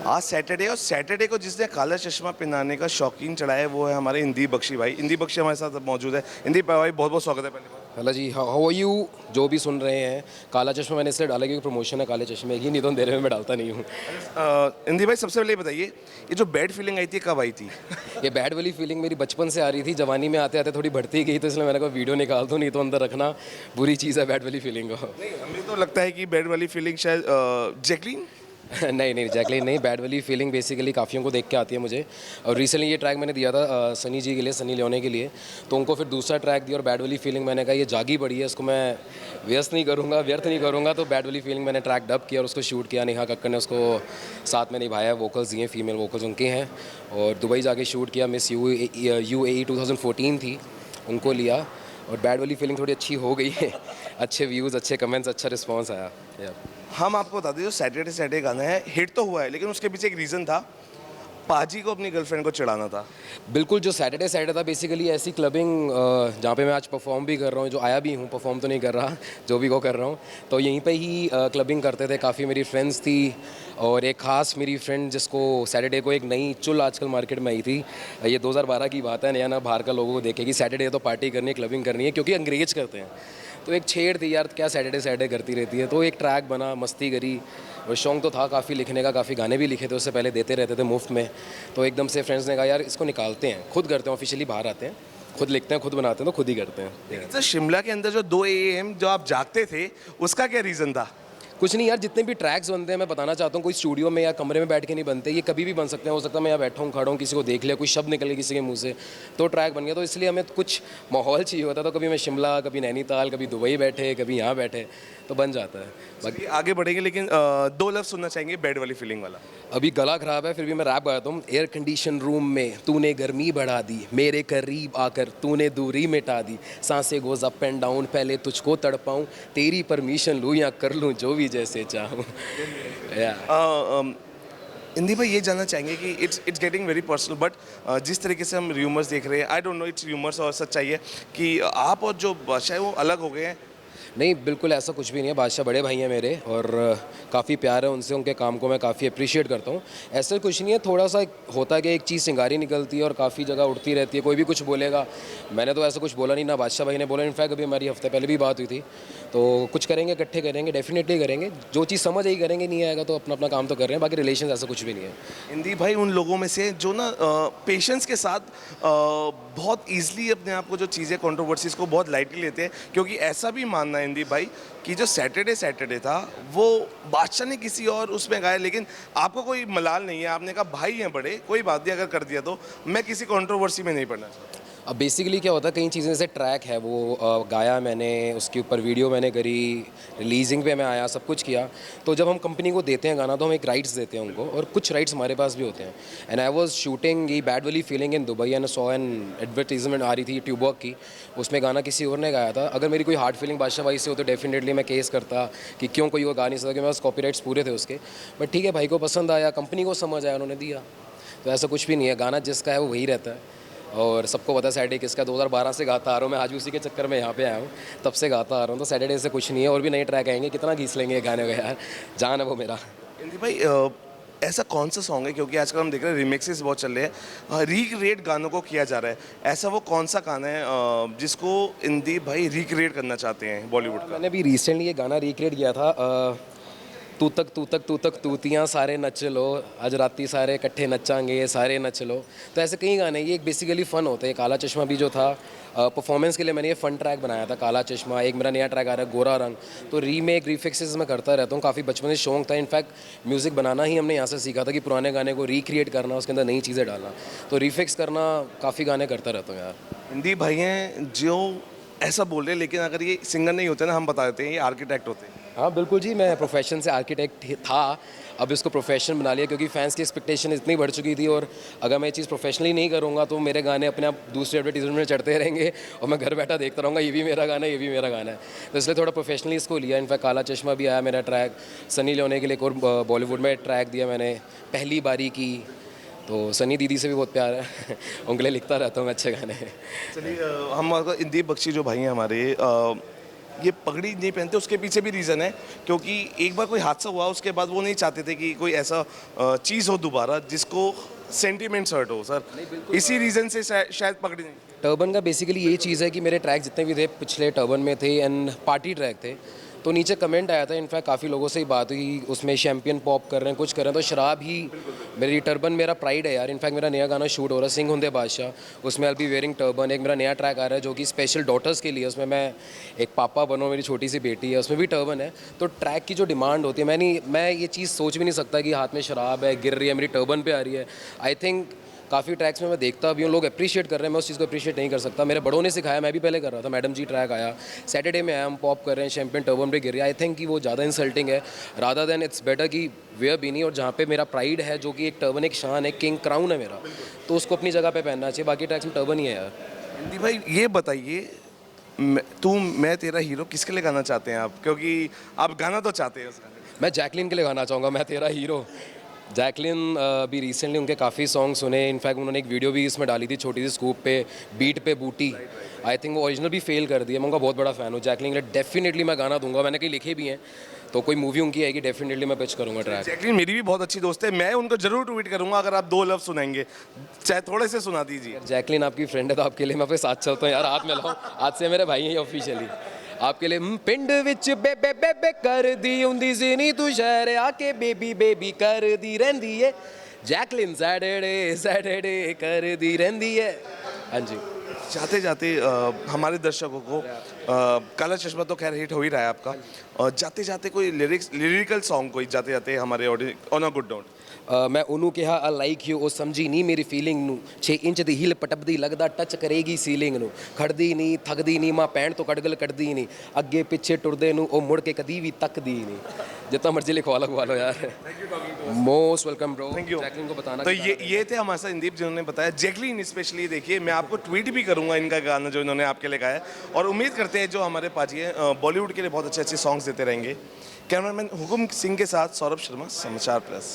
आज सैटरडे, और सैटरडे को जिसने काला चश्मा पहनाने का शौकीन चढ़ा है वो है हमारे इंदीप बख्शी भाई। इंदीप बख्शी हमारे साथ मौजूद है। इंदीप भाई बहुत बहुत स्वागत है पहले बार। हेलो जी, हाउ आर यू। जो भी सुन रहे हैं, काला चश्मा मैंने इसलिए डाला क्योंकि प्रमोशन है काले चश्मे की, नहीं तो अंधेरे में मैं डालता नहीं हूँ। इंदीप भाई सबसे पहले ये बताइए, ये जो बैड फीलिंग आई थी कब आई थी? ये बैड वाली फीलिंग मेरी बचपन से आ रही थी, जवानी में आते आते थोड़ी बढ़ती गई, तो इसलिए मैंने कहा वीडियो निकाल दो, नहीं तो अंदर रखना बुरी चीज़ है बैड वाली फीलिंग को। हमें तो लगता है कि बैड वाली फीलिंग शायद जैकलीन। नहीं नहीं, जैकलीन नहीं, बैड वाली फीलिंग बेसिकली काफ़ियों को देख के आती है मुझे। और रिसेंटली ये ट्रैक मैंने दिया था सनी जी के लिए, सनी लियोनी के लिए, तो उनको फिर दूसरा ट्रैक दिया और बैड वाली फीलिंग मैंने कहा ये जागी पड़ी है, इसको मैं व्यस्त नहीं करूँगा, तो बैड वाली फीलिंग मैंने ट्रैक डब किया और उसको शूट किया। नेहा कक्कड़ ने उसको साथ में निभाया, वोकल्स दिए, फीमेल वोकल्स उनके हैं, और दुबई जाके शूट किया। मिस UAE 2014 थी, उनको लिया, और बैड वाली फीलिंग थोड़ी अच्छी हो गई है। अच्छे व्यूज़, अच्छे कमेंट्स, अच्छा रिस्पॉन्स आया। हम आपको बता दें, जो सैटरडे सैटरडे गाना है हिट तो हुआ है, लेकिन उसके पीछे एक रीज़न था, पाजी को अपनी गर्लफ्रेंड को चिढ़ाना था। बिल्कुल, जो सैटरडे था बेसिकली ऐसी क्लबिंग जहाँ पे मैं आज परफॉर्म भी कर रहा हूँ, जो आया भी हूँ, परफॉर्म तो नहीं कर रहा, जो भी वो कर रहा हूँ, तो यहीं पे ही क्लबिंग करते थे। काफ़ी मेरी फ्रेंड्स थी, और एक ख़ास मेरी फ्रेंड जिसको सैटरडे को एक नई चुल आजकल मार्केट में आई थी, ये 2012 की बात है, नया ना बाहर का लोगों को देखे कि सैटरडे तो पार्टी करनी है, क्लबिंग करनी है, क्योंकि अंग्रेज करते हैं। तो एक छेड़ थी यार, क्या सैटरडे करती रहती है, तो एक ट्रैक बना, मस्ती करी, और शौक तो था काफ़ी लिखने का, काफ़ी गाने भी लिखे थे उससे पहले, देते रहते थे मुफ्त में। तो एकदम से फ्रेंड्स ने कहा यार इसको निकालते हैं, खुद करते हैं, ऑफिशियली बाहर आते हैं, खुद लिखते हैं, खुद बनाते हैं, तो खुद ही करते हैं। सर शिमला के अंदर जो 2 AM जो आप जागते थे, उसका क्या रीज़न था? कुछ नहीं यार, जितने भी ट्रैक्स बनते हैं, मैं बताना चाहता हूँ, कोई स्टूडियो में या कमरे में बैठ के नहीं बनते, ये कभी भी बन सकते हैं। हो सकता है मैं यहाँ बैठा हूँ, खड़ा हूँ, किसी को देख लिया, कोई शब्द निकल गया किसी के मुंह से, तो ट्रैक बन गया। तो इसलिए हमें कुछ माहौल चाहिए होता, तो कभी मैं शिमला, कभी नैनीताल, कभी दुबई बैठे, कभी यहाँ बैठे, तो बन जाता है। बाकी आगे बढ़ेंगे, लेकिन 2 लफ्ज़ सुनना चाहेंगे बैड वाली फीलिंग वाला। अभी गला खराब है, फिर भी मैं रैप गाता हूँ। एयर कंडीशन रूम में तूने गर्मी बढ़ा दी, मेरे करीब आकर तूने दूरी मिटा दी, सांसें गोज अप एंड डाउन, पहले तुझको तड़पाऊँ, तेरी परमिशन लूँ या कर लूँ जो भी जैसे चाहूँ। हिंदी भाई ये जानना चाहेंगे कि it's getting very personal, but जिस तरीके से हम र्यूमर्स देख रहे हैं, I don't know it's rumours और सच्चाई है कि आप और जो बादशाह है वो अलग हो गए हैं। नहीं, बिल्कुल ऐसा कुछ भी नहीं है। बादशाह बड़े भाई हैं मेरे, और काफ़ी प्यार है उनसे, उनके काम को मैं काफ़ी अप्रिशिएट करता हूँ। ऐसा कुछ नहीं है, थोड़ा सा होता है कि एक चीज़ चिंगारी निकलती है और काफ़ी जगह उड़ती रहती है, कोई भी कुछ बोलेगा। मैंने तो ऐसा कुछ बोला नहीं, ना बादशाह भाई ने बोला। इनफैक्ट अभी हमारी हफ्ते पहले भी बात हुई थी, तो कुछ करेंगे, इकट्ठे करेंगे, डेफिनेटली करेंगे। जो चीज़ समझ आई करेंगे, नहीं आएगा तो अपना अपना काम तो कर रहे हैं, बाकी रिलेशन ऐसा कुछ भी नहीं है। हिंदी भाई उन लोगों में से जो ना पेशेंस के साथ बहुत ईजिली अपने आप को जो चीज़ें कंट्रोवर्सीज को बहुत लाइटली लेते हैं, क्योंकि ऐसा भी मानना है हिंदी भाई कि जो सैटरडे था वो बादशाह ने किसी और उसमें गाया, लेकिन आपको कोई मलाल नहीं है, आपने कहा भाई हैं बड़े, कोई बात नहीं, अगर कर दिया तो मैं किसी कंट्रोवर्सी में नहीं पड़ना चाहता। अब बेसिकली क्या होता है, कई चीज़ें जैसे ट्रैक है वो गाया मैंने, उसके ऊपर वीडियो मैंने करी, रिलीजिंग पे मैं आया, सब कुछ किया। तो जब हम कंपनी को देते हैं गाना, तो हम एक राइट्स देते हैं उनको, और कुछ राइट्स हमारे पास भी होते हैं। एंड आई वाज शूटिंग ये बैड वाली feeling in Dubai, and saw an advertisement आ रही थी ट्यूबवर्क की, उसमें गाना किसी और ने गाया था। अगर मेरी कोई हार्ड फीलिंग बादशाह भाई से हो तो डेफिनेटली मैं केस करता कि क्यों कोई और गा नहीं सकता, कि मेरे पास कॉपीराइट्स पूरे थे उसके। बट ठीक है, भाई को पसंद आया, कंपनी को समझ आया, उन्होंने दिया। तो ऐसा कुछ भी नहीं है, गाना जिसका है वो वही रहता है, और सबको पता है सैटरडे किसका। 2012 से गाता आ रहा हूँ मैं, आज भी उसी के चक्कर में यहाँ पे आया हूँ, तब से गाता आ रहा हूँ। तो सैटरडे से कुछ नहीं है, और भी नए ट्रैक आएंगे, कितना घीस लेंगे ये गाने को यार, जान है वो मेरा। हिंदी भाई ऐसा कौन सा सॉन्ग है, क्योंकि आजकल हम देख रहे हैं रिमिक्सेस बहुत चल रहे हैं, रिक्रिएट गानों को किया जा रहा है, ऐसा वो कौन सा गाना है जिसको हिंदी भाई रिक्रिएट करना चाहते हैं बॉलीवुड का? मैंने भी रिसेंटली ये गाना रिक्रिएट किया था, तू तक तूतियाँ सारे नच लो, आज राती सारे इकट्ठे नचांगे, सारे नच लो। तो ऐसे कई गाने, ये एक बेसिकली फ़न होते हैं। काला चश्मा भी जो था, परफॉर्मेंस के लिए मैंने ये फ़न ट्रैक बनाया था, काला चश्मा। एक मेरा नया ट्रैक आ रहा है, गोरा रंग। तो रीमेक, रिफिक्सेस मैं करता रहता हूँ, काफ़ी बचपन से शौक था। इनफैक्ट म्यूज़िक बनाना ही हमने यहाँ से सीखा था, कि पुराने गाने को रिक्रिएट करना, उसके अंदर नई चीज़ें डालना। तो रिफिक्स करना, काफ़ी गाने करता रहता हूँ यार। हिंदी भाई हैं जो ऐसा बोल रहे हैं, लेकिन अगर ये सिंगर नहीं होते ना, हम बता देते हैं ये आर्किटेक्ट होते हैं। हाँ बिल्कुल जी, मैं प्रोफेशन से आर्किटेक्ट था, अब इसको प्रोफेशन बना लिया, क्योंकि फैंस की एक्सपेक्टेशन इतनी बढ़ चुकी थी, और अगर मैं ये चीज़ प्रोफेशनली नहीं करूँगा तो मेरे गाने अपने आप दूसरे एडवर्टीजमेंट में चढ़ते रहेंगे, और मैं घर बैठा देखता रहूँगा ये भी मेरा गाना है, ये भी मेरा गाना है। तो इसलिए थोड़ा प्रोफेशनली इसको लिया। इनफैक्ट काला चश्मा भी आया मेरा ट्रैक, सनी लियोनी के लिए एक और बॉलीवुड में ट्रैक दिया मैंने, पहली बारी की। तो सनी दीदी से भी बहुत प्यार है उनके लिए लिखता रहता हूँ मैं अच्छे गाने। चलिए हम इंदीप बख्शी जो भाई हैं हमारे, ये पगड़ी नहीं पहनते, उसके पीछे भी रीज़न है, क्योंकि एक बार कोई हादसा हुआ उसके बाद वो नहीं चाहते थे कि कोई ऐसा चीज़ हो दोबारा जिसको सेंटिमेंट्स हर्ट हो सर, इसी रीज़न से शायद पगड़ी नहीं। टर्बन का बेसिकली यही चीज़ है कि मेरे ट्रैक जितने भी थे पिछले टर्बन में थे एंड पार्टी ट्रैक थे, तो नीचे कमेंट आया था, इनफैक्ट काफ़ी लोगों से ही बात हुई, उसमें चैम्पियन पॉप कर रहे हैं, कुछ कर रहे हैं, तो शराब ही मेरी टर्बन मेरा प्राइड है यार। इनफैक्ट मेरा नया गाना शूट हो रहा है सिंह हुंदे बादशाह, उसमें आई बी वेयरिंग टर्बन। एक मेरा नया ट्रैक आ रहा है जो कि स्पेशल डॉटर्स के लिए, उसमें मैं एक पापा बनो, मेरी छोटी सी बेटी है, उसमें भी टर्बन है। तो ट्रैक की जो डिमांड होती है, मैं ये चीज़ सोच भी नहीं सकता कि हाथ में शराब है, गिर रही है, मेरी टर्बन पे आ रही है। आई थिंक काफ़ी ट्रैक्स में मैं देखता भी हूँ लोग अप्रिशिएट कर रहे हैं, मैं उस चीज़ को अप्रिशिएट नहीं कर सकता। मेरे बड़ों ने सिखाया, मैं भी पहले कर रहा था। मैडम जी ट्रैक आया, सैटरडे में आया, हम पॉप कर रहे हैं, चैम्पियन टर्बन पे गिर रही है। आई थिंक कि वो ज़्यादा इंसल्टिंग है रादर देन इट्स बेटर कि वेयर बीनी, और जहाँ पे मेरा प्राइड है जो कि एक टर्बन एक शान है, किंग क्राउन है मेरा, तो उसको अपनी जगह पे पहनना चाहिए। बाकी ट्रैक्स में टर्बन ही है यार। हिंदी भाई ये बताइए, मैं तेरा हीरो किसके लिए गाना चाहते हैं आप, क्योंकि आप गाना तो चाहते हैं उसका। मैं जैकलिन के लिए गाना चाहूँगा, मैं तेरा हीरो। जैकलिन अभी रिसेंटली उनके काफ़ी सॉन्ग सुने, इनफैक्ट उन्होंने एक वीडियो भी इसमें डाली थी छोटी सी स्कूप पे, बीट पे बूटी। आई थिंक वो ओरिजिनल भी फेल कर दिया। मैं उनका बहुत बड़ा फ़ैन हूँ जैकलिन के लिए। डेफिनेटली मैं गाना दूंगा, मैंने कहीं लिखे भी हैं, तो कोई मूवी उनकी आएगी डेफिनेटली मैं पिच करूँगा ट्रैक। जैकलीन मेरी भी बहुत अच्छी दोस्त है, मैं उनको जरूर ट्वीट करूंगा अगर आप 2 लफ्ज़ सुनाएंगे, चाहे थोड़े से सुना दीजिए। जैकलिन आपकी फ्रेंड है तो आपके लिए मैं आपके साथ चलता हूँ यार, हाथ मिलाऊं, आज से मेरे भाई हैं ऑफिशियली आपके लिए। पिंड विच बेबे बेबे कर दी उंदी ज़िनी, तू शहर आके बेबी बेबी कर दी रहंदी है। जैकलिन सैटरडे सैटरडे कर दी रहंदी है। हाँ जी। जाते जाते हमारे दर्शकों को काला चश्मा तो खैर हिट हो ही रहा है आपका, जाते जाते कोई लिरिकल सॉन्ग कोई जाते जाते हमारे audience on a good note. मैं ਉਹਨੂੰ ਕਿਹਾ ਆ ਲਾਈਕ ਯੂ, ਉਹ ਸਮਝੀ ਨਹੀਂ ਮੇਰੀ ਫੀਲਿੰਗ ਨੂੰ, 6 ਇੰਚ ਦੀ ਹੀਲ ਪਟਪਦੀ ਲੱਗਦਾ ਟੱਚ ਕਰੇਗੀ ਸੀਲਿੰਗ ਨੂੰ, ਖੜਦੀ ਨਹੀਂ ਥੱਕਦੀ ਨਹੀਂ ਮਾਂ ਪੈਣ ਤੋਂ ਕੜਗਲ ਕੱਢਦੀ ਨਹੀਂ, ਅੱਗੇ ਪਿੱਛੇ ਟੁਰਦੇ ਨੂੰ ਉਹ ਮੁੜ ਕੇ ਕਦੀ ਵੀ ਤੱਕਦੀ ਨਹੀਂ। जितना मर्जी लिखवा लो यार। Most welcome bro. Thank you. Jacqueline को बताना तो ये थे हमारे साथ इंदीप जिन्होंने बताया जैकलीन स्पेशली। देखिए मैं आपको ट्वीट भी करूंगा इनका गाना जो इन्होंने आपके लिए गाया, और उम्मीद करते हैं जो हमारे पाजी हैं बॉलीवुड के लिए बहुत अच्छे अच्छे सॉन्ग्स देते रहेंगे। कैमरामैन हुकुम सिंह के साथ सौरभ शर्मा, समाचार प्लस।